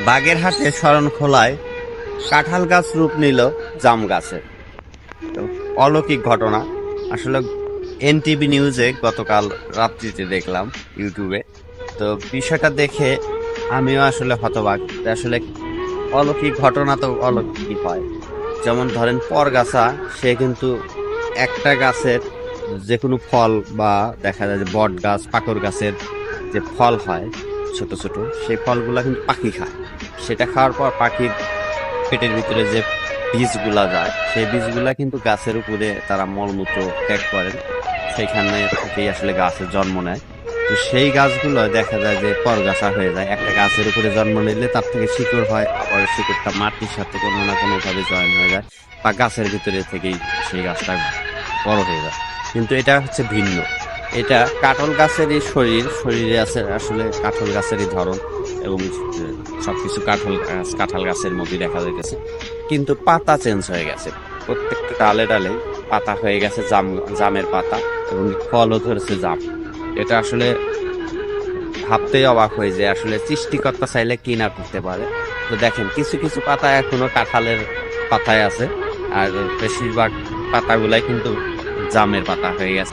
বাগেরহাটে শরণখোলায় কাঁঠাল গাছ রূপ নিল জাম গাছে। তো অলৌকিক ঘটনা। আসলে এনটিভি নিউজে গতকাল রাত্রিতে দেখলাম ইউটিউবে। তো বিষয়টা দেখে আমিও আসলে হতবাক। আসলে অলৌকিক ঘটনা তো অলৌকিক হয়। যেমন ধরেন পরগাছা, সে কিন্তু একটা গাছের যে কোনো ফল বা দেখা যায় যে বট গাছ পাকড় গাছের যে ফল হয় ছোট ছোট, সেই ফলগুলা কিন্তু পাখি খায়। সেটা খাওয়ার পর পাখির পেটের ভিতরে যে বীজগুলা যায়, সেই বীজগুলা কিন্তু গাছের উপরে তারা মলমূত্র ত্যাগ করেন, সেইখানে থেকেই আসলে গাছের জন্ম নেয়। তো সেই গাছগুলো দেখা যায় যে পরগাছা হয়ে যায়। একটা গাছের উপরে জন্ম নিলে তার থেকে শিকড় হয়, আবার শিকড়টা মাটির সাথে কোনো না কোনো ভাবে জয়েন হয়ে যায়, বা গাছের ভিতরে থেকেই সেই গাছটা বড় হয়ে যায়। কিন্তু এটা হচ্ছে ভিন্ন। এটা কাঁঠাল গাছেরই শরীরে আছে আসলে কাঁঠাল গাছেরই ধরন, এবং সবকিছু কাঁঠাল গাছের মধ্যে দেখা যাইতেছে, কিন্তু পাতা চেঞ্জ হয়ে গেছে। প্রত্যেকটা ডালে ডালে পাতা হয়ে গেছে জামের পাতা, এবং ফলও ধরেছে জাম। এটা আসলে ভাবতেই অবাক হয়ে যায়, আসলে সৃষ্টিকর্তা চাইলে কি না করতে পারে। তো দেখেন, কিছু কিছু পাতা এখনো কাঁঠালের পাতায় আছে, আর বেশিরভাগ পাতাগুলাই কিন্তু জামের পাতা হয়ে গেছে।